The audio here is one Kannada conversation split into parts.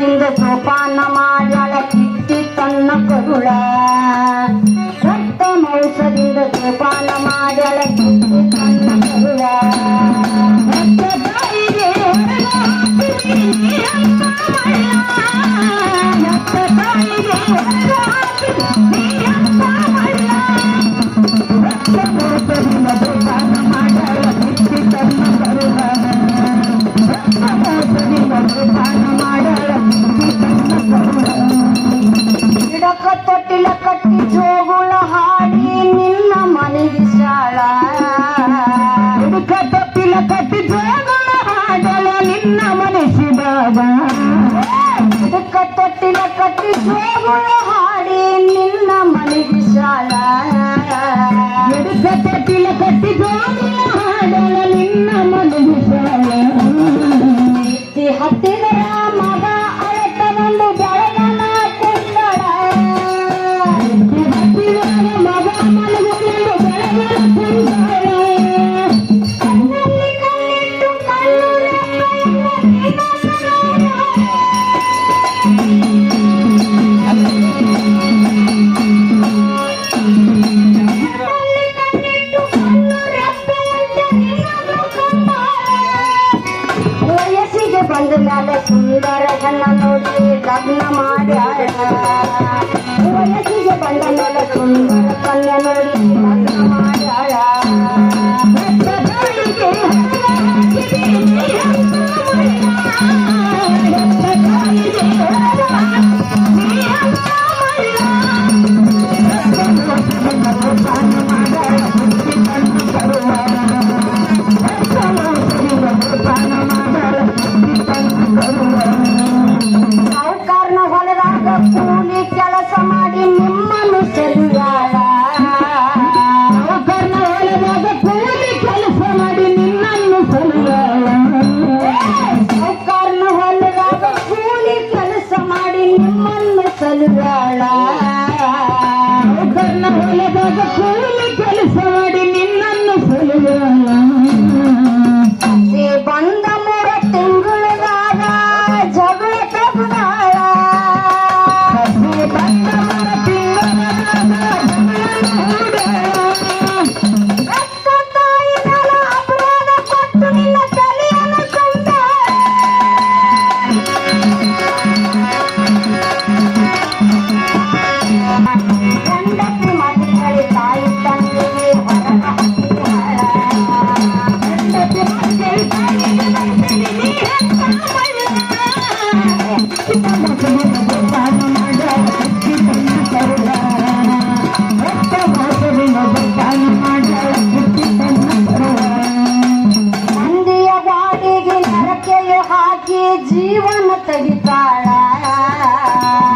ಮೋಸದಿಂದ ಸೋಪಾನ ಮಾಡ್ಯಾಳ ಕಿತ್ತಿ ತನ್ನ ಕರುಳ ರಕ್ತ ಮೋಸದಿಂದ ಸೋಪಾನ ಮಾಡ್ಯಾಳ ಕಿತ್ತಿ ತನ್ನ ಕರುಳ ಗಿಡಕ ತೊಟ್ಟಿಲ ಕಟ್ಟಿ ಜೋಗುಳ ಹಾಡಿ ನಿನ್ನ ಮನೆಗೆ ಶಾಳ ಗಿಡಕ ತೊಟ್ಟಿಲ ಕಟ್ಟಿ ಜೋಗುಳ ಹಾಡಲ ನಿನ್ನ ಮನೆಸಿ ಬಾಬಾ ಗಿಡಕ ತೊಟ್ಟಿಲ ಕಟ್ಟಿ ಜೋಗುಳ ಹಾಡಿ ನಿನ್ನ ಮನೆಗೆ ಶಾಳ ಗಿಡಕ ತೊಟ್ಟಿಲ ಕಟ್ಟಿ ಜೋಗುಳ ಹಾಡಲ ನಿನ್ನ ಮನೆಗೆ ಶಾಳ ಹತ್ತಿರ ಮಗ ಅಳತ ಒಂದು ಬೆಳಗನ ಕೊಂಡಳ ಮಗ ಮಲಗೊಂಡು ಬೆಳಗನ ಕೊಂಡಳ ಕಣ್ಣಲ್ಲಿ ಕಣ್ಣಿಟ್ಟು ವಯಸ್ಸಿಗೆ ಬಂದ ಮೇಲೆ ಸುಂದರ ಗಣ್ಣ ನೋಡಿ ಲಗ್ನ ಮಾಡ್ಯಾಳ ವಯಸ್ಸಿಗೆ ಬಂದ ಮೇಲೆ ಸುಂದರ ಕನ್ಯ ನೋಡಿ ಲಗ್ನ ಮಾಡ್ಯಾಳ ಸಾವುಕಾರನ ಹೊಲದಾಗ ಕೂಲಿ ಕೆಲಸ ಮಾಡಿ ನಿಮ್ಮನ್ನು ಸರಿಯಾಳ ಸಾವುಕಾರನ ಹೊಲದಾಗ ಕೂಲಿ ಕೆಲಸ ಮಾಡಿ ನಿನ್ನನ್ನು ಸರಿಯಾಳ ಸಾವುಕಾರನ ಹೊಲದಾಗ ಕೂಲಿ ಕೆಲಸ ಮಾಡಿ ನಿಮ್ಮನ್ನು ಸರಿಯಾಳ ಸಾವುಕಾರನ ಹೊಲದಾಗ ಕೂಲಿ ಕೆಲಸ ಮಾಡಿ ನಿನ್ನನ್ನು ಸರಿಯಾಳ ಬಂದ 3 ತಿಂಗಳದಾಗ ಜಗಳ ತಗುದಾಳ ಬಂದ 3 ರಕ್ತ ತಾಯಿ ನಲ ಅಪರಾಧ ಕೊಟ್ಟು ನಿನ್ನ ತಲೆಯನ್ನು ಕೊಂದಾಳ ಗಂಡಕ್ಕೆ ಮದುವೆ ತಾಯಿ ತಂದೆಗೆ ಹೊರಗ ಹಾಕಿದಾಳ ಗಂಡಕ್ಕೆ ಮದುವೆ ತಾಯಿ ಮಂದಿಯ ಬಾಡಿಗೆ ನರಕೆಯು ಹಾಕಿ ಜೀವನ ತೆಗಿತಾಳ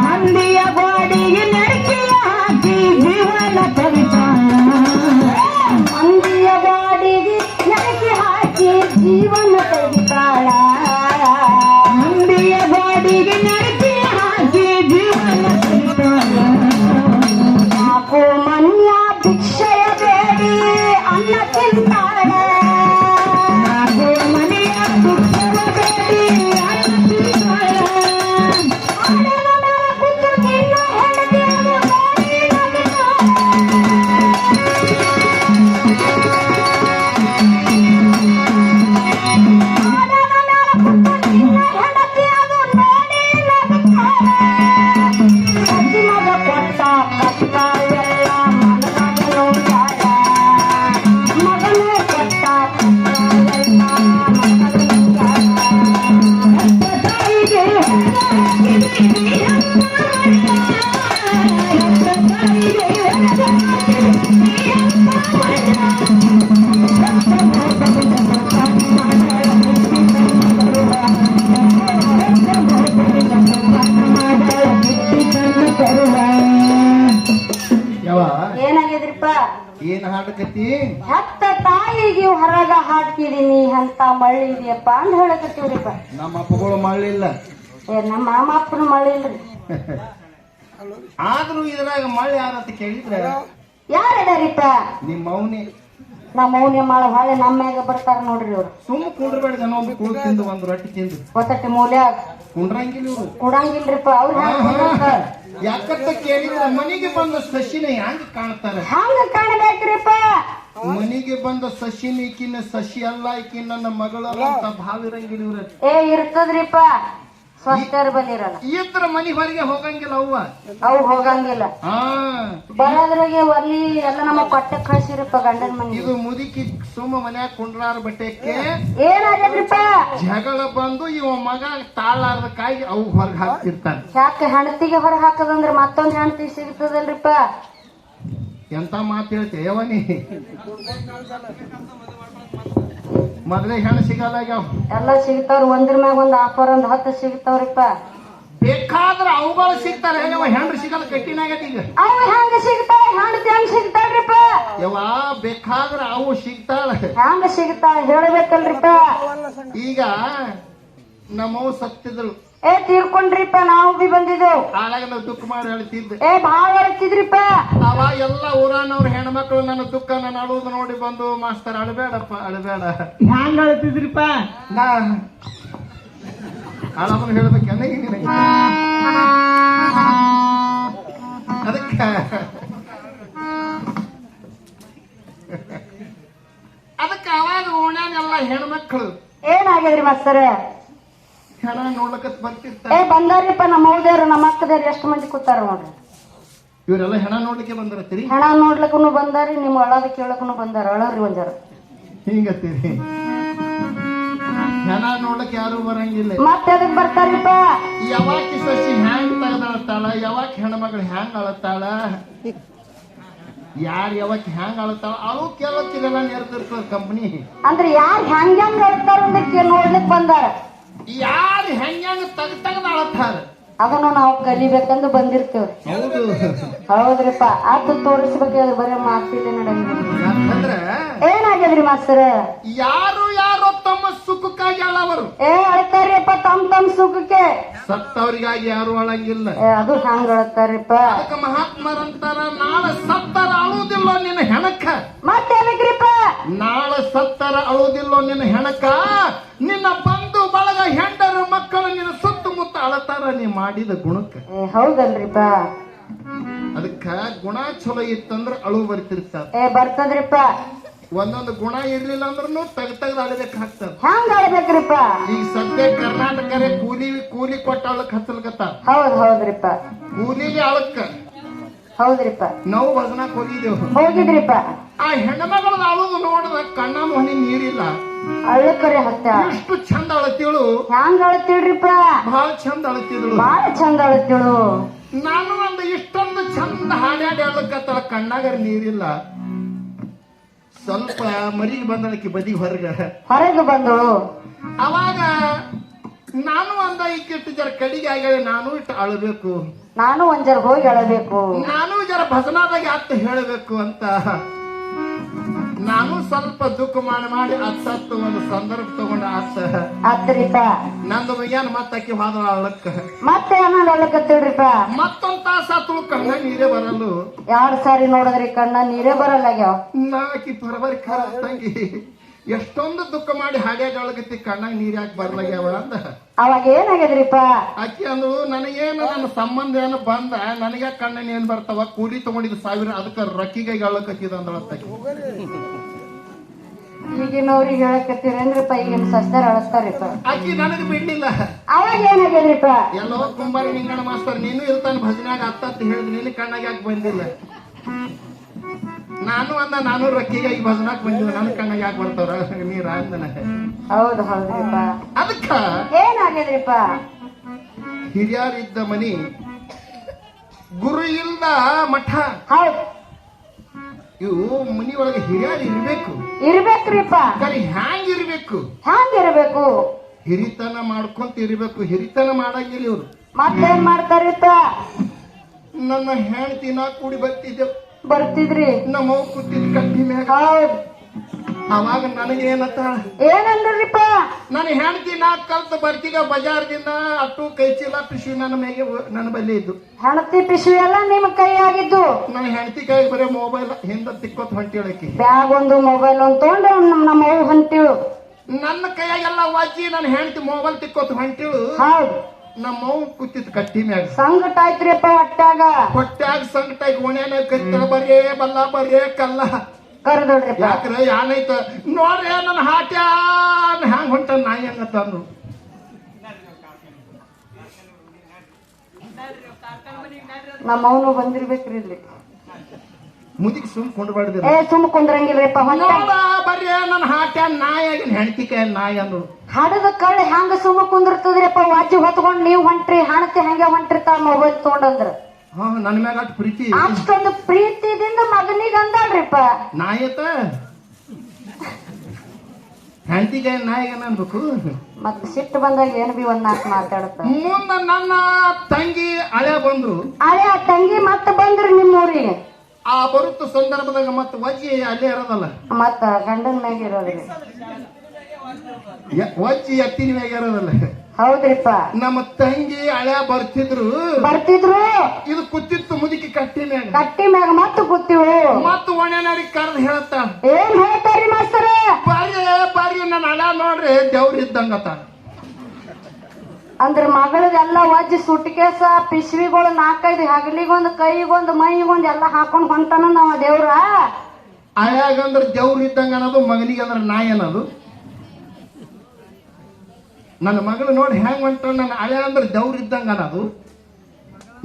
ಮಂದಿಯ ಬಾಡಿಗೆ ನರಕೆಯು ಹಾಕಿ ಜೀವನ ತೆಗಿತಾಳ ಮಂದಿಯ ಬಾಡಿಗೆ ನರಕೆ ಹಾಕಿ ಜೀವನ ತೆಗಿತಾಳ ಮಂದಿಯ ಬಾಡಿಗೆ ನರಕೆ ಹಾಕಿ ಜೀವನ ತೆಗಿತಾಳ ನಾಲ್ಕು ಮನ್ಯ ಭಿಕ್ಷೆಯ ಬೇಡಿ ಅನ್ನ ತಿಂತಾಳ ನಾಲ್ಕು ಮನೆಯ ಭಿಕ್ಷೆಯ ಬೇಡಿ ಅನ್ನ ತಿಂತಾಳ ಕುತ್ತು ನಿನ್ನ ಹೆಂಡತಿಯನ್ನು ನೋಡಿ ಏನಾಗಿದ್ರಿಪ್ಪ ಏನ್ ಹಾಡಕತ್ತಿ ಹತ್ತ ತಾಯಿಗೆ ಹೊರಗ ಹಾಕಿದೀನಿ ಅಂತ ಮಳ್ಳಿ ಇದೆಯಪ್ಪ ಅಂತ ಹೇಳಕತ್ತೀವ್ರಿಪ್ಪ ನಮ್ಮ ಅಪ್ಪಗಳು ಮಾಡಲಿಲ್ಲ ನಮ್ಮ ಮಾಮ ಅಪ್ಪನ ಮಳ್ಳಿ ಇಲ್ರಿ ಆದ್ರೂ ಇದ್ರಾಗ ಮಳೆ ಯಾರಂತ ಕೇಳಿದ್ರೆ ಯಾರದಾರಿಪ್ಪ ನಿಮ್ಮ ಮೌನಿ ನಮ್ಮ ಮೌನ್ಯ ಮಾಡ ಹೊಳೆ ನಮ್ಮ ಮ್ಯಾಗ ಬರ್ತಾರ ನೋಡ್ರಿ ಇವ್ರು. ಸುಮ್ಮ ಕುಂಡ್ರಬೇಡ ಒಂದು ಕೂಳ್ ತಿಂದು ಒಂದು ರೊಟ್ಟಿ ತಿಂದು ಒತ್ತಟ್ಟಿ ಮೂಲ್ಯಾಗ ಕುಂಡ್ರಂಗಿಲ್ಲ ಇವ್ರು. ಕೊಡಂಗಿಲ್ರಿಪ್ಪ ಅವ್ರ ಹ್ಯಾಂಗ ಯಾಕಂತ ಕೇಳಿದ್ರೆ ಮನೆಗೆ ಬಂದ ಸಸಿನ ಹ್ಯಾಂಗ ಕಾಣ್ತಾರೆ? ಹಂಗ ಕಾಣಬೇಕ್ರಿಪ್ಪ. ಮನೆಗೆ ಬಂದ ಸಸಿನ ಈಕಿನ ಸಸಿ ಅಲ್ಲ, ಈಕಿ ನನ್ನ ಮಗಳು ಅಂತ ಭಾವ ಇರಂಗಿಲ್ಲ ಇವ್ರ. ಇರ್ತದ್ರಿಪ್ಪ, ಸ್ವಸ್ಥರ ಬಂದಿರಲ್ಲ. ಇದ್ರ ಮನಿ ಹೊರಗೆ ಹೋಗಂಗಿಲ್ಲ ಅವ್ವ. ಅವು ಹೋಗಂಗಿಲ್ಲ. ಬರೋದ್ರಾಗೆ ಒಲ್ಲಿ ಎಲ್ಲ ನಮ್ಮ ಪಟ್ಟ ಕಳ್ಸಿರಪ್ಪ ಗಂಡನ ಮನಿ. ಇದು ಮುದುಕಿ ಸುಮ್ಮ ಮನ್ಯಾಗ ಕುಂಡ್ರಾರ ಬಟ್ಟೆಕ್ಕೆ ಏನಾಗ್ಯದ್ರಿಪ್ಪ? ಜಗಳ ಬಂದು ಇವ ಮಗ ತಾಳಾರ್ದ ಕಾಯಿ ಅವು ಹೊರಗೆ ಹಾಕ್ತಿರ್ತಾನೆ. ಯಾಕೆ ಹೆಂಡತಿಗೆ ಹೊರಗೆ ಹಾಕದಂದ್ರ ಮತ್ತೊಂದ್ ಹೆಂಡತಿ ಸಿಗ್ತದಲ್ರಿಪ್ಪ? ಎಂತ ಮಾತು ಹೇಳ್ತೇವ ನೀ? ಮೊದಲೇ ಹೆಣ್ಣು ಸಿಗಲ್ಲ ಈಗ. ಎಲ್ಲ ಸಿಗ್ತಾವ್ರಿ, ಒಂದ್ರ ಮ್ಯಾಗ ಒಂದ್ ಆಫರ್ ಒಂದ್ 10 ಸಿಗ್ತಾವ್ರಿಪ್ಪ. ಬೇಕಾದ್ರ ಅವುಗಳು ಸಿಗ್ತಾರೆ, ಹೆಣ್ಣು ಸಿಗಲ್ಲ. ಕಟ್ಟಿನಾಗೈತಿ ಈಗ. ಅವ್ ಹೆಂಗ ಸಿಗ್ತಾಳ? ಹೆಂಡತಿ ಹೆಂಗ್ ಸಿಗ್ತಾಳ್ರಿಪ್ಪ? ಯವ್ವ ಬೇಕಾದ್ರ ಅವು ಸಿಗ್ತಾಳ. ಹೆಂಗ ಸಿಗ್ತಾಳ ಹೇಳ್ಬೇಕಲ್ರಿಪ್ಪ? ಈಗ ನಮ್ಮವ್ ಸತ್ತಿದ್ರು, ತೀರ್ಕೊಂಡ್ರಿಪ್ಪ. ನಾವು ಬಿ ಬಂದಿದ್ದೇವ್. ಆಳಾಗ ನಾವು ದುಃಖ ಮಾಡಿ ಹೇಳ್ತಿದ್ದೆ. ಭಾಳ ಹೇಳ್ತಿದ್ರಿಪ್ಪ. ಅವ ಎಲ್ಲ ಊರಾನವ್ರ ಹೆಣ್ಮಕ್ಳು ನನ್ನ ದುಃಖ ನಾನು ಅಳುವುದು ನೋಡಿ ಬಂದು, ಮಾಸ್ತರ್ ಅಳಬೇಡಪ್ಪ ಅಳಬೇಡ. ಹ್ಯಾಂಗ ಹೇಳ್ತಿದ್ರಿಪ್ಪ? ನಾ ಅಳಮನ್ ಹೇಳ್ಬೇಕು ಅದಕ್ಕ ಅವಾಗ ಓಣ್ಯಾನೆಲ್ಲ ಹೆಣ್ಮಕ್ಳು ಏನಾಗ್ಯದ್ರಿ ಮಾಸ್ತರ? ಹೆಣ ನೋಡ್ಲಕತ್ ಬರ್ತಿರ್ತಾರೆ. ಬಂದಾರಿಪ್ಪ ನಮ್ಮ ಮೌದೇವ್ರು, ನಮ್ಮ ಅಕ್ಕದೇವ್ರು ಎಷ್ಟು ಮಂದಿ ಕೂತಾರ ನೋಡ್ರಿ. ಇವರೆಲ್ಲ ಹೆಣ ನೋಡ್ಲಿಕ್ಕೆ ಬಂದಿರತ್ತೀರಿ? ಹೆಣ ನೋಡ್ಲಕ್ಕೂ ಬಂದಾರಿ, ನಿಮ್ ಅಳದ ಕೇಳಕ್ಕೂ ಬಂದಾರ. ಅಳವ್ರಿ ಒಂಜಾರ ಹಿಂಗತ್ತೀರಿ. ಹೆಣ ನೋಡ್ಲಕ್ ಯಾರು ಬರಂಗಿಲ್ಲ. ಮತ್ತೆ ಅದಕ್ ಬರ್ತಾರಿಪ್ಪ. ಯಾವಾಕಿ ಸಸಿ ಹ್ಯಾಂಗ್ ತೆಗೆದಳತ್ತಾಳ, ಯಾವಾಕಿ ಹೆಣ್ಮಗಳು ಹ್ಯಾಂಗ್ ಅಳತಾಳ, ಯಾರು ಯಾವಾಗ ಹ್ಯಾಂಗ್ ಅಳತಾಳ, ಅವು ಕೇಳಕ್ಕಿದೆಲ್ಲ ನೇರ್ತಿರ್ತದ ಕಂಪ್ನಿ. ಅಂದ್ರೆ ಯಾರು ಹೆಂಗ್ ಅಳ್ತಾರ ಅದಕ್ಕೆ ನೋಡ್ಲಿಕ್ ಬಂದಾರ. ಯಾರು ಹೆಂಗ್ ತೆಗ್ದ ಅಳತಾರ ಅದನ್ನು ನಾವು ಕಲಿಬೇಕಂದು ಬಂದಿರ್ತೇವ್ರಿ. ಹೌದ್ರಿಪ್ಪ. ಅದು ತೋರಿಸ್ಬೇಕಾದ್ರೆ ಬರೀ ಮಾತಿದೆ ನಡಂಗಿಲ್ಲ. ಯಾಕಂದ್ರ ಏನಾಗ್ಯದ್ರಿ ಮಾಸ್ತರ? ಯಾರು ಯಾರೋ ತಮ್ಮ ಸುಖಕ್ಕಾಗಿ ಅಳವರು. ಅಳ್ತಾರಿಪ್ಪ ತಮ್ ಸುಖಕ್ಕೆ. ಸತ್ತವರಿಗಾಗಿ ಯಾರು ಅಳಂಗಿಲ್ಲ. ಅದು ಹಂಗ ಅಳ್ತಾರಿಪ್ಪ. ಅದಕ್ಕೆ ಮಹಾತ್ಮರಂತಾರ, ನಾಳೆ ಸತ್ತರ ಅಳುವುದಿಲ್ಲೋ ನಿನ್ನ ಹೆಣಕ್ಕ. ಮತ್ತೆ ಅದಕ್ರಿಪ್ಪ, ನಾಳೆ ಸತ್ತರ ಅಳುವುದಿಲ್ಲೋ ನಿನ್ನ ಹೆಣಕ್ಕ. ನಿನ್ನ ಬಂಧು ಬಳಗ ಹೆಂಡರು ಮಕ್ಕಳು ನಿನ್ನ ಸುತ್ತಮುತ್ತ ಅಳತಾರ ನೀ ಮಾಡಿದ ಗುಣಕ್ಕ. ಹೌದಲ್ರಿಪ್ಪ. ಅದಕ್ಕ ಗುಣ ಚಲೋ ಇತ್ತಂದ್ರ ಅಳು ಬರ್ತಿರ್ತಾರ. ಬರ್ತದ್ರಿಪ್ಪ. ಒಂದೊಂದು ಗುಣ ಇರ್ಲಿಲ್ಲ ಅಂದ್ರೂ ತೆಗ್ದ ಅಳಬೇಕಾಗ್ತದ. ಹಂಗ ಅಳ್ಬೇಕ್ರಿಪ್ಪ. ಈಗ ಸದ್ಯ ಕರ್ನಾಟಕರೇ ಕೂಲಿ ಕೊಟ್ಟ ಅಳಕ್ ಹಚ್ಚಲ್ಕತ್ತ. ಹೌದ್ರಿಪ್ಪ. ಕೂಲಿಲಿ ಅಳಕ್ಕ. ಹೌದ್ರಿಪ್ಪ. ನಾವು ಭಜನಾಕ್ ಹೋಗಿದ್ರಿಪ್ಪ. ಆ ಹೆಣ್ಮಗಳದ ಅಳುದು ನೋಡಿದ ಕಣ್ಣ ಮೊಹನಿ ನೀರಿಲ್ಲ. ಅಳ್ಳಕರೆ ಹತ್ತ ಎಷ್ಟು ಚಂದ ಅಳತಿಳು. ಹ್ಯಾಂಗ ಅಳತಿಳ್ರಿಪ್ಪ? ಬಹಳ ಚಂದ ಅಳತಿದ್ಳು. ಬಾಳ ಚಂದ ಅಳತಿಳು. ನಾನು ಒಂದು ಇಷ್ಟೊಂದು ಚಂದ ಹಾಡ್ಯಾಡಿ ಅಳಕತ್ತಳ, ಕಣ್ಣಾಗರ ನೀರಿಲ್ಲ. ಸ್ವಲ್ಪ ಮರಿಗೆ ಬಂದಳಕಿ ಬದಿ ಹೊರಗೆ ಬಂದಳು. ಅವಾಗ ನಾನು ಒಂದ ಇಕ್ಕಿಟ್ಟು ಜರ ಕಡಿಗೆ ಆಗ್ಯಾವ, ನಾನು ಇಟ್ಟು ಅಳಬೇಕು, ನಾನು ಒಂಜರ ಹೋಗಿ ಅಳಬೇಕು, ನಾನು ಜರ ಭಜನಾದಾಗ ಅತ್ತ ಹೇಳಬೇಕು ಅಂತ ನಾನು ಸ್ವಲ್ಪ ದುಃಖ ಮಾಡಿ ಅತ್ತತ್ತು ಒಂದು ಸಂದರ್ಭ ತಗೊಂಡ ಅತ್ತರಿಪ್ಪ. ನಂದು ಏನ್ ಮತ್ತಾಕಿ ಹೋದ ಅಳಕ್ಕ. ಮತ್ತೆ ಆಮೇಲೆ ಅಳಕತ್ತಿಡ್ರಿಪ್ಪ. ಮತ್ತೊಂದ್ ತಾಸ ತುಳು ಕಣ್ಣ ನೀರೇ ಬರಲ್ಲ. 2 ಸಾರಿ ನೋಡಿದ್ರಿ ಕಣ್ಣ ನೀರೇ ಬರಲ್ಲಾಗ್ಯಾವ. ನಾಕಿ ಬರಬರಿ ಖರ ತಂಗಿ ಎಷ್ಟೊಂದು ದುಃಖ ಮಾಡಿ ಹಾಡ್ಯಾಗ ಅಳಗತ್ತಿ, ಕಣ್ಣಾಗ ನೀರ್ ಯಾಕೆ ಬರ್ಲಾಗ್ಯಾವ ಅಂದ. ಅವಾಗ ಏನಾಗ್ಯದ್ರಿಪ್ಪ? ಆಕಿ ಅಂದು ನನಗೇನು ನನ್ನ ಸಂಬಂಧ ಏನು ಬಂದ, ನನಗ ಕಣ್ಣನ್ ಏನ್ ಬರ್ತಾವ, ಕೂಲಿ ತಗೊಂಡಿದ್ 1000 ಅದಕ್ಕ ರಕ್ಕಿಗಾಗಿ ಅಳಕತ್ತಿದ ಅಂದಳತ್ತಾಕಿ. ಈಗಿನವ್ರಿಗೆ ಹೇಳಕತ್ತೀರೇನ್ರಿಪ್ಪ? ಈಗಿನ ಸಸ್ತಾರ ಅಳಸ್ತಾರಿಪ್ಪ. ಆಕಿ ನನಗ್ ಬಿಡ್ಲಿಲ್ಲ. ಅವಾಗ ಏನಾಗ್ಯದ್ರಿಪ್ಪ? ಎಲ್ಲೋ ಕುಂಬಾರಿ ನಿಂಗಣ ಮಾಸ್ತರ್, ನೀನು ಇರ್ತಾನ ಭಜನ್ಯಾಗ ಅತ್ತ ಹೇಳಿದ್, ನಿನ್ನ ಕಣ್ಣಾಗ ಯಾಕೆ ಬಂದಿಲ್ಲ? ನಾನು ರಕ್ಕಿಗಾಗಿ ಭಜನಾಕ್ ಬಂದಿದ್ದೆ, ನನ್ನ ಕಣ್ಣಾಗ ಯಾಕೆ ಬರ್ತಾವ್ರ ನೀರ ಅಂದನ. ಹೌದ್ರಿಪ್ಪ. ಅದಕ್ಕ ಏನಾಗ್ಯದ್ರಿಪ್ಪ? ಹಿರಿಯರಿದ್ದ ಮನಿ, ಗುರು ಇಲ್ದ ಮಠ. ಹೌದು. ಇವು ಮನಿ ಒಳಗೆ ಹಿರಿಯರು ಇರ್ಬೇಕ್ರಿಪ್ಪ. ಹ್ಯಾಂಗ್ ಇರ್ಬೇಕು? ಹ್ಯಾಂಗಿರ್ಬೇಕು? ಹಿರಿತನ ಮಾಡ್ಕೊಂತ ಇರ್ಬೇಕು. ಹಿರಿತನ ಮಾಡಂಗಿಲ್ಲ ಇವ್ರು. ಮತ್ತೇನ್ ಮಾಡ್ತಾರಿಪ್ಪ? ನನ್ನ ಹೆಂಡತಿ ನಾ ಕೂಡಿ ಬರ್ತಿದ್ದೆವು. ಬರ್ತಿದ್ರಿ. ನಮ್ಮ ಕೂತಿದ್ ಕಟ್ಟಿ ಮ್ಯಾಗ. ಹೌದ್. ಅವಾಗ ನನಗೆ ಏನತ್ತ ಏನಂದ್ರಿಪ್ಪ? ನನ್ನ ಹೆಂಡತಿ ನಾ ಕಲ್ತ ಬರ್ತಿಗ ಬಜಾರ್ದಿಂದ ಅಟ್ಟು ಕೈ ಚೀಲ ಪಿಶಿ ನನ್ನ ಮೇಗೆ ನನ್ನ ಬಲ್ಲಿ ಇದ್ದು. ಹೆಂಡತಿ ಪಿಶವಿ ಎಲ್ಲ ನಿಮ್ ಕೈ ಆಗಿದ್ದು. ನನ್ನ ಹೆಂಡತಿ ಕೈ ಬರೀ ಮೊಬೈಲ್ ಹಿಂದ ತಿಕ್ಕೋತ್ ಹೊಂಟಿಳಕಿ. ಬ್ಯಾಗ್ ಒಂದು ಮೊಬೈಲ್ ಒಂದು ತಗೊಂಡು ನಮ್ಮ ಅವ್ವ ಹೊಂಟಿಳು. ನನ್ನ ಕೈಯಾಗೆಲ್ಲ ವಾಜಿ ನನ್ನ ಹೆಂಡತಿ ಮೊಬೈಲ್ ತಿಕ್ಕೋತ್ ಹೊಂಟಿಳು. ಹೌದು. ನಮ್ಮ ಅವ್ವ ಕೂತಿತ್ತು ಕಟ್ಟಿ ಮ್ಯಾಗ. ಸಂಗಟ ಆಯ್ತ್ರಿಪ್ಪ ಹೊಟ್ಯಾಗ. ಹೊಟ್ಯಾಗ ಸಂಗಟ ಓಣ್ಯಾನ ಕೈತಳ ಬರೇ ಬಲ್ಲ ಬರೇ ಕಲ್ಲ ಕರೆದೋಡ್ರಿಪ್ಪ. ಯಾಕ್ರೆ ಯಾನೈತ ನೋಡ್ರಿ ನನ್ನ ಹಾಟ್ಯಾ ಹ್ಯಾಂಗ ಹೊಂಟ ನಾಯಿ ಹಂಗತ್ತ ಅಂದ್ರು. ನಮ್ಮ ಅವನು ಬಂದಿರ್ಬೇಕ್ರಿ ಇಲ್ಲಿ. ಮುದಿಗೆ ಸುಮ್ ಕೊಂಡ್ಬಾರ್ದಿಲ್ಲ. ಸುಮ್ ಕುಂದ್ರಂಗಿಲ್ರಿಪ್ಪ. ನೋಡ ಬರ್ರಿ ನನ್ನ ಹಾಟ್ಯಾ ನಾಯಿ ಆಗಿನ ಹೆಂಡತಿ ಕೈ ನಾಯಿ ಅಂದ್ರು. ಹಡದ ಕಳ್ಳಿ ಹಂಗ ಸುಮ್ಮ ಕುಂದಿರ್ತದ್ರಿಪ್ಪ. ವಾಜಿ ಹೊತ್ಕೊಂಡ್ ನೀವ್ ಹೊಂಟ್ರಿ, ಹಣತಿ ಹಂಗೆ ಹೊಂಟಿರ್ತಾವ ಮೊಬೈಲ್ ತಗೊಂಡಂದ್ರ. ಹಾ ನನ್ನ ಮ್ಯಾಗ ಅಷ್ಟು ಪ್ರೀತಿ. ಅಷ್ಟೊಂದು ಪ್ರೀತಿದಿಂದ ಮಗನಿಗೆ ಅಂದಾಳ್ರಿಪ್ಪ. ನಾಯತ ಹೆಂಡತಿಗೆ ನಾಯಿಗನ ಅನ್ಬೇಕು. ಮತ್ ಸಿಟ್ಟು ಬಂದಾಗ ಏನ್ ಬಿ ಒಂದ್ ನಾಲ್ಕು ಮಾತಾಡತ್ತ. ಮುಂದ ನನ್ನ ತಂಗಿ ಹಳೆ ಬಂದ್ರು. ಹಳೆ ತಂಗಿ ಮತ್ತ ಬಂದ್ರಿ ನಿಮ್ಮೂರಿಗೆ. ಆ ಬರುತ್ತ ಸಂದರ್ಭದಾಗ ಮತ್ತ ವಜ್ಜಿ ಅಲ್ಲೇ ಇರೋದಲ್ಲ. ಮತ್ತ ಗಂಡನ ಮ್ಯಾಗ ಇರೋದ್ರಿ. ವಜ್ಜಿ ಎತ್ತಿನ ಮ್ಯಾಗ ಇರೋದಲ್ಲ. ಹೌದ್ರಿಪ್ಪ. ನಮ್ಮ ತಂಗಿ ಹಳೆ ಬರ್ತಿದ್ರು. ಇದು ಕೂತಿತ್ತು ಮುದುಕಿ ಕಟ್ಟಿ ಮ್ಯಾಗ ಮತ್ತ ಕೂತಿವು. ಮತ್ತ ಒಣನಾಡಿ ಕರೆದು ಹೇಳ್ತ ಏನ್ ಹೇಳ್ತಾರಿ ಮಾಸ್ತರ? ಬಾರಿ ನನ್ನ ಹಳೆ ನೋಡ್ರಿ ದೇವ್ರ ಇದ್ದಂಗತ. ಅಂದ್ರ ಮಗಳದೆಲ್ಲ ವಜ್ಜಿ ಸುಟ್ಕೇಸ ಪಿಶ್ವಿಗಳು 4-5 ಹಗಲಿಗೊಂದು ಕೈಗೊಂದು ಮೈಗೊಂದು ಎಲ್ಲಾ ಹಾಕೊಂಡ್ ಹೊಂಟಾನ ನಾವ ದೇವ್ರ. ಹಳ್ಯಾಗಂದ್ರ ದೇವ್ರ ಇದ್ದಂಗ ಅನ್ನೋದು, ಮಗನಿಗಂದ್ರ ನಾಯಿ ಅನ್ನೋದು. ನನ್ನ ಮಗಳು ನೋಡಿ ಹೆಂಗ್ ಹೊಂಟ. ನನ್ನ ಹಳೆ ಅಂದ್ರೆ ದೇವ್ರ ಇದ್ದಂಗ ಅನ್ನೋದು,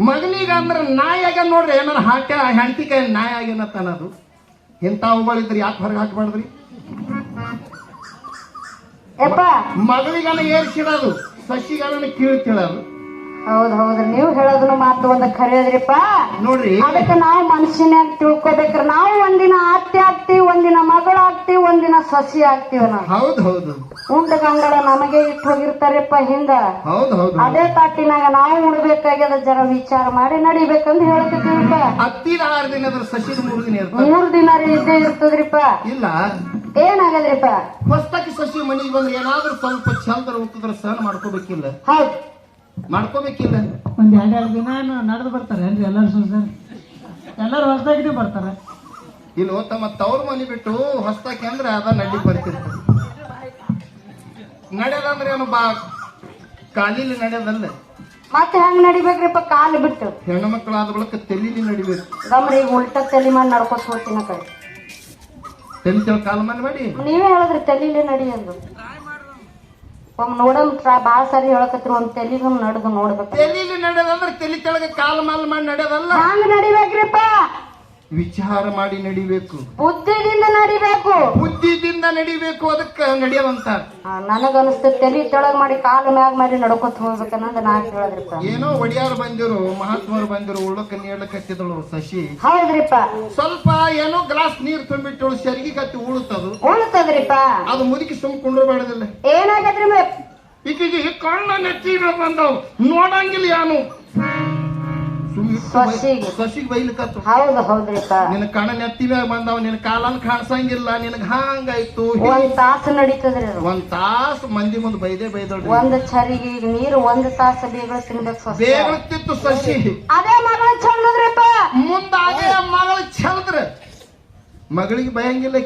ಮಗನಿಗ ಅಂದ್ರ ನಾಯಿಯಾಗ ನೋಡ್ರಿ ನನ್ನ ಹಾಟ್ಯ ಹೆಂಡತಿ ಕೈ ನಾಯಿ ಆಗ್ಯನತ್ತ ಅನ್ನೋದು. ಇಂಥವುಗಳಿದ್ರಿ ಯಾಕೆ ಹೊರಗೆ ಹಾಕಬಾರ್ದ್ರಿ? ಮಗಳಿಗನ ಏರ್ಸಿಡೋದು, ಸಸಿಗಳನ್ನ ಕೀಳ್ತಿಳೋದು. ಹೌದ್ರಿ, ನೀವು ಹೇಳೋದನ್ನು ಮಾತು ಒಂದ ಖರೇದ್ರಿಪ್ಪ. ನೋಡ್ರಿ ಅದಕ್ಕೆ ನಾವು ಮನುಷ್ಯನಾಗ ತಿಳ್ಕೊಬೇಕ್ರಿ. ನಾವು ಒಂದಿನ ಅತ್ತೆ ಆಗ್ತೀವಿ, ಒಂದಿನ ಮಗಳಾಗ್ತಿವಿ, ಒಂದಿನ ಸಸಿ ಆಗ್ತೀವಿ. ನಾವು ಹೌದು ಉಂಡ ಗಂಗಳ ನಮಗೆ ಇಟ್ಟು ಹೋಗಿರ್ತಾರಪ್ಪ ಹಿಂದ. ಹೌದು ಅದೇ ತಾಟಿನಾಗ ನಾವು ಉಣ್ಬೇಕಾಗ್ಯದ. ಜರ ವಿಚಾರ ಮಾಡಿ ನಡಿಬೇಕಂತ ಹೇಳ್ತಿದ್ವಿಪ್ಪ. ಹತ್ತಿರ 6 ದಿನದ ಸಸಿದ 3 ದಿನ 3 ದಿನ ಇದ್ದೇ ಇರ್ತದ್ರಿಪ್ಪ. ಇಲ್ಲ ಏನಾಗದ್ರಿಪ್ಪ? ಹೊಸದಾಗಿ ಸಸಿ ಮನೆಗೆ ಬಂದ್ರೆ ಏನಾದ್ರೂ ಸ್ವಲ್ಪ ಚಂದ್ರ ಹೋಗ್ತಿದ್ರೆ ಸಹನ ಮಾಡ್ಕೋಬೇಕಿಲ್ಲ. ಹೌದು, ಮಾಡ್ಕೋಬೇಕಿಲ್ಲ. ಒಂದ್ 2 ದಿನ ನಡೆದು ಬರ್ತಾರೆ ಏನ್ರಿ ಎಲ್ಲರೂ? ಎಲ್ಲರೂ ಹೊಸದಾಗಿನೇ ಬರ್ತಾರೆ. ಇಲ್ಲಿ ತಮ್ಮ ತವ್ರ ಮನೆ ಬಿಟ್ಟು ಹೊಸದಾಗಿ ಅಂದ್ರೆ ಅದ ನಡಿ ಬರ್ತಿರ್ತಾರೆ. ನಡೆದಂದ್ರೆ ಏನು ಕಾಲಿಲಿ ನಡೆಯೋದಲ್ಲ. ಮತ್ತೆ ಹೆಂಗ್ ನಡಿಬೇಕ್ರಿಪ್ಪ? ಕಾಲು ಬಿಟ್ಟು ಹೆಣ್ಣು ಮಕ್ಕಳಾದ ಬಳಿಕ ತೆಲಿಲಿ ನಡಿಬೇಕು. ಗಮ್ರಿ ಉಲ್ಟ ತಲೆ ಮಾಡಿ ನಡ್ಕೊತ ಹೋಗ್ತೀನ ಕಡೆ. ತೆಲಿ ಕಾಲ ಮಾಡಿ ನೀವೇ ಹೇಳಿದ್ರಿ ತೆಲಿಲಿ ನಡಿ ಅಂದು. ನೋಡಮ್ ಬಾಳ ಸಾರಿ ಹೇಳಕತ್ರಿ. ಒಂದ್ ತೆಲಿಗೂ ನಡೆದು ನೋಡ್ಬೇಕು. ತೆಲಿಲಿ ನಡೆಯೋದಂದ್ರೆ ತೆಲಿ ತೆಳಗ ಕಾಲ ಮಾಲ್ ಮಾಡಿ ನಡೆಯೋದಲ್ಲ. ಹಂಗ ನಡಿಬೇಕ್ರಿಪ್ಪ. ವಿಚಾರ ಮಾಡಿ ನಡಿಬೇಕು. ಬುದ್ಧಿದಿಂದ ನಡಿಬೇಕು. ಬುದ್ಧಿದಿಂದ ನಡಿಬೇಕು. ಅದಕ್ಕ ನಡೆಯೋದಂತ ನನಗನ್ನಿಸ್ತ ತೆಲಿ ತೆಳಗ್ ಮಾಡಿ ಕಾಲು ಮ್ಯಾಗ ಮಾಡಿ ನಡ್ಕೊತ ಹೋಗ್ಬೇಕನ್ನೋದು ನಾ ಹೇಳಿದ್ರಿಪ್ಪ. ಏನೋ ಒಡಿಯಾರು ಬಂದಿರು, ಮಹಾತ್ಮರು ಬಂದಿರು, ಉಳ್ಳಕ್ಕ ನೀಡಕತ್ತಿದಳು ಸಸಿ. ಹೌದ್ರಿಪ್ಪ. ಸ್ವಲ್ಪ ಏನೋ ಗ್ಲಾಸ್ ನೀರ್ ತುಂಬಿಟ್ಟು ಸರಿಗೆ ಕತ್ತಿ ಉಳುತ್ತದ್ರಿಪ್ಪ. ಅದು ಮುದುಕಿ ಸುಮ್ ಕುಂಡ್ರಬಾರ್ದಿಲ್ಲ. ಏನಾಗದ್ರಿ? ಈಕಿಗೆ ಕಣ್ಣ ನೆಚ್ಚಿ ಬಂದವ್ ನೋಡಂಗಿಲ್ಲ. ಯಾನು ಸಸಿಗೆ ಬೈಲಿಕತ್ತು. ಹೌದ್ರಿಪ್ಪ. ನಿನ್ ಕಣ್ಣ ನೆತ್ತಿ ಮ್ಯಾಗ ಬಂದವ್, ನಿನ್ ಕಾಲನ್ ಕಾಣಿಸಂಗಿಲ್ಲ. ನಿನಗ ಹಂಗಾಯ್ತು. 1 ತಾಸು ನಡೀತದ್ರಿ. 1 ತಾಸು ಮಂದಿ ಮುಂದೆ ಬೈದೋಡ್ರಿ. ಒಂದ್ ಚರಿಗೆ ನೀರು 1 ತಾಸು ಬೇಗ ತಿನ್ಬೇಕು. ಬೇಗುತ್ತಿತ್ತು ಸಸಿ. ಅದೇ ಮಗಳ ಚಂದ್ರಪ್ಪ. ಮುಂದ ಅದೇ ಮಗಳ ಚಂದ್ರ ಮಗಳಿಗೆ ಭಯಂಗಿಲ್ಲ.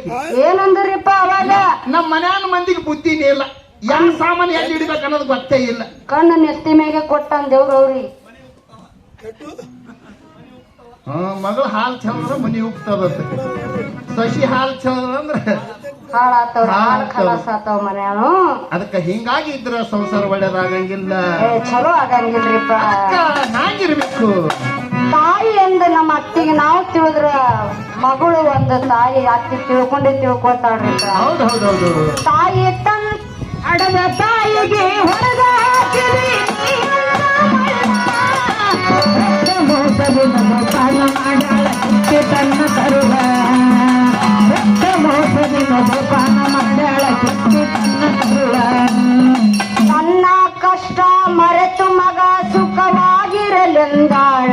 ಏನಂದ್ರಿಪ್ಪ ಅವಾಗ? ನಮ್ಮ ಮನ್ಯಾನ ಮಂದಿಗೆ ಬುದ್ಧಿನೇ ಇಲ್ಲ. ಯಾವ ಸಾಮಾನು ಎಲ್ಲಿ ಇಡ್ಬೇಕು ಅನ್ನೋದು ಗೊತ್ತೇ ಇಲ್ಲ. ಕಣ್ಣು ನೆತ್ತಿ ಮ್ಯಾಗ ಕೊಟ್ಟಾನ ದೇವ್ರವ್ರಿ. ಮಗಳು ಹಾಲು ಚಂದ್ರ ಮನಿ ಹೋಗ್ತದ. ಸಸಿ ಹಾಲು ಚಂದ್ರ ಅಂದ್ರೆ ಹಾಳಾತವ್ರ ಖಲಾಸ ಆತಾವ ಮನ್ಯಾನು. ಅದಕ್ಕ ಹಿಂಗಾಗಿ ಇದ್ರ ಸಂಸಾರ ಒಳ್ಳೇದಾಗಂಗಿಲ್ಲ. ಚಲೋ ಆಗಂಗಿಲ್ರಿಪ್ಪ. ಹ್ಯಾಂಗಿರ್ಬೇಕು? ತಾಯಿ ಎಂದ ನಮ್ಮ ಅತ್ತಿಗೆ ನಾವು ತಿಳಿದ್ರ ಮಗಳು ಒಂದು ತಾಯಿ ಅತ್ತಿ ತಿಳ್ಕೊಂಡೇ ತಿಳ್ಕೊತಾಳ್ರಿ. ಹೌದೌದೌದು. ತಾಯಿ ತನ್ನ ಅಡದ ತಾಯಿಗೆ ಹೊಡೆದ ತನ್ನ ತರುವ ಪಾನ ಮಾಡ್ಯಾಳ. ನನ್ನ ಕಷ್ಟ ಮರೆತು ಮಗ ಸುಖವಾಗಿರಲೆಂದಾಳ.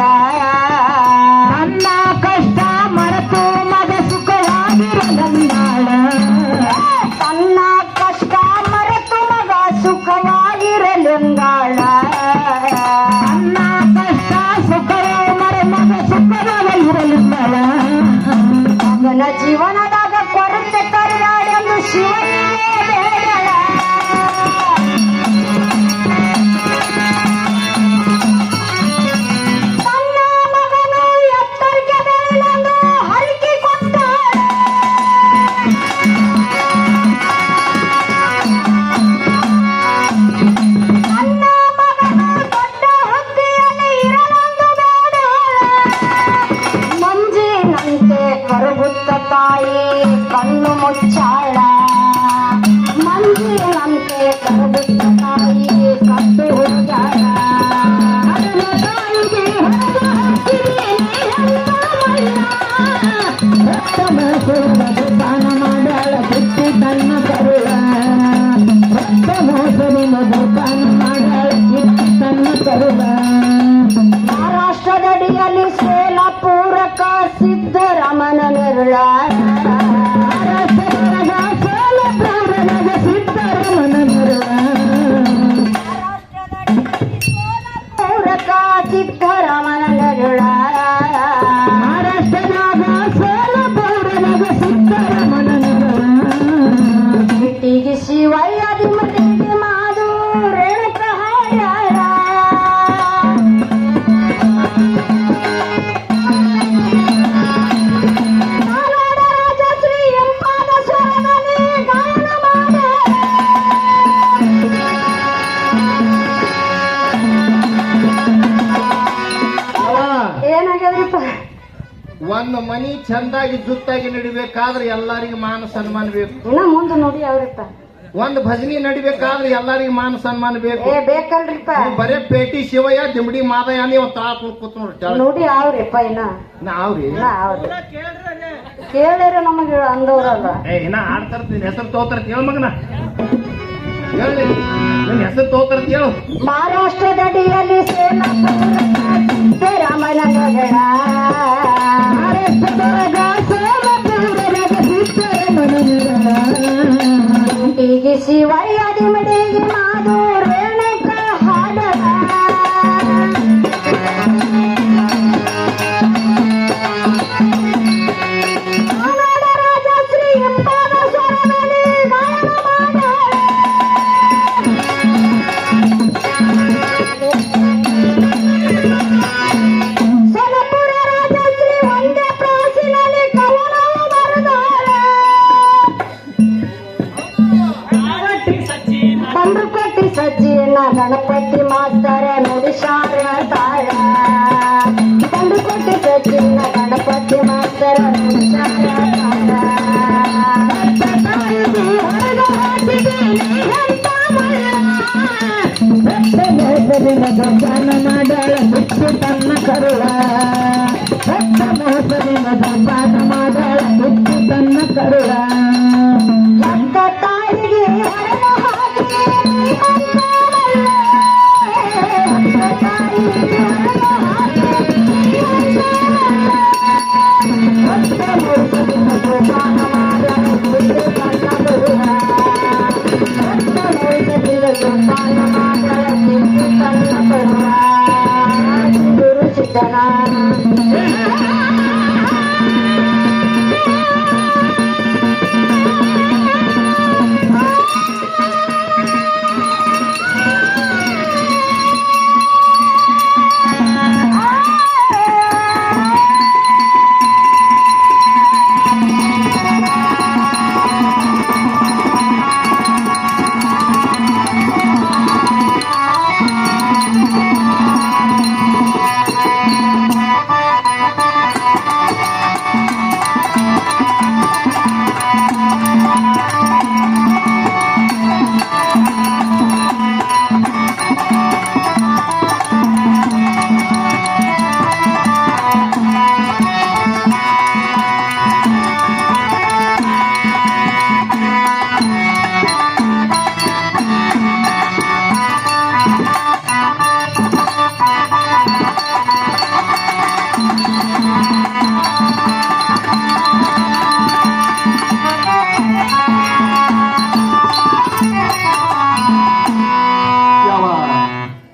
ನನ್ನ ಕಷ್ಟ ಮರೆತು ಮಗ ಸುಖವಾಗಿರಲೆಂದಾಳ. ದಡಿಯಲ್ಲಿ ಸೋಲಾಪುರಕ ಸಿದ್ದರಾಮನ ನೆರಳ ಸೋಲಾಪುರದಾಗ ಸಿದ್ದರಾಮನ ನೆರಳ ಪೂರಕ ಸಿದ್ದರಾಮನ ನೆರಳ ಮಹಾರಾಷ್ಟ್ರದಾಗ ಸೋಲಾಪುರದಾಗ ಸಿದ್ದರಾಮನ ನೆರಳ ಸಿಟ್ಟಿಗೆ ಶಿವಯ್ಯ ದಿಮ್ಮಟಿಗೆ ಮಾದು ರೇಣುಕ ಹಾಡ್ಯಾಳ ನಾಡೋಡ ರಾಜ ಶ್ರೀ ಎಂಪಾದ ಸ್ವರದಲ್ಲಿ ಗಾಯನ ಮಾಡ್ಯಾಳ. ಏನಾಗ್ಯದ್ರಿಪ್ಪ ಒಂದು ಮನಿ ಚಂದಾಗಿ ಜುತ್ತಾಗಿ ನಡಿಬೇಕಾದ್ರೆ ಎಲ್ಲರಿಗೂ ಮಾನ ಸನ್ಮಾನ ಬೇಕು. ಇನ್ನ ಮುಂದೆ ನೋಡಿ ಅವ್ರಿಪ್ಪ ಒಂದು ಭಜನಿ ನಡಿಬೇಕಾದ್ರೆ ಎಲ್ಲರಿಗೂ ಮಾನ ಸನ್ಮಾನ ಬೇಕು. ಏ ಬೇಕಲ್ರಿಪ್ಪ ನೀವು ಬರೇ ಪೇಟಿ ಶಿವಯ್ಯ ದಿಮಡಿ ಮಾದಯ್ಯ ನೀವು ತಾಳ ಕೂತ್ ನೋಡ್ರಿ ನೋಡಿ ಅವ್ರಿಪ್ಪ ಇನ್ನ ನಾವ್ರಿ ಅವ್ರಿ ಕೇಳಿರ ನಮಗೆ ಅಂದವ್ರಲ್ಲ ಇನ್ನ ಆಡ್ತಾರ್ತೀನಿ ಹೆಸರು ತೋತಾರ್ತಿ ಹೇಳ ಮಗನ ಹೇಳಿ ನಿನ್ ಹೆಸರು ತೋತಾರ್ತಿ ಹೇಳು. ಮಹಾರಾಷ್ಟ್ರದ ಅಡಿಯಲ್ಲಿ ಸಿದ್ದರಾಮನ ನೆರಳ ಮಹಾರಾಷ್ಟ್ರದಾಗ ಸೋಲಾಪುರದಾಗ ಸಿದ್ದರಾಮನ ನೆರಳ ಇಂಟಿಗೆ ಶಿವಯ್ಯ ದಿಮಡಿಗೆ ಮಾದು ರೇಣುಕ ಹಾಡಲ ನಾಡೋಡ ರಾಜ ಶ್ರೀ ಎಂಪಾದ ಸ್ವರದಲ್ಲಿ ಗಾಯನ ಮಾಡ್ಯಾಳ. ಸೋಲಾಪುರ ರಾಜ ಶ್ರೀ ಒಂದೇ ಪ್ರಾಸಿನಲ್ಲಿ ಕವನವು ಬರೆದಾಳ. ಬಂಡುಕೊಟ್ಟಿ ಸಜ್ಜಿನ ಗಣಪತಿ ಮಾಸ್ತರ ನುಡಿಸಾರ ತಾಳ ಬಂಡುಕೊಟ್ಟಿ ಸಜ್ಜಿನ ಗಣಪತಿ ಮಾಸ್ತರ ನುಡಿಸಾರ ತಾಳ ದಾನ ಮಾಡಾಳ ಬಿಟ್ಟು ತನ್ನ ಕರುಳ ರಕ್ತ ಮೋಸದಿಂದ ದಾನ ಮಾಡಾಳ ಬಿಟ್ಟು ತನ್ನ ಕರುಳ ಲಕ್ಕ ತಾಯಿಗೆ ಹರಣ ಹಾಕಿ ಅಂದವಲ್ಲ. ಲಕ್ಕ ತಾಯಿಗೆ ಹರಣ ಹಾಕಿ ಅಂದವಲ್ಲ. ರಕ್ತ ಮೋಸದಿಂದ ದಾನ ಮಾಡಾಳ ಬಿಟ್ಟು ತನ್ನ ಕರುಳ ರಕ್ತ ಮೋಸದಿಂದ ದಾನ ಮಾಡಾಳ ಬಿಟ್ಟು ತನ್ನ ಕರುಳ ಗುರು ಸಿದ್ದನ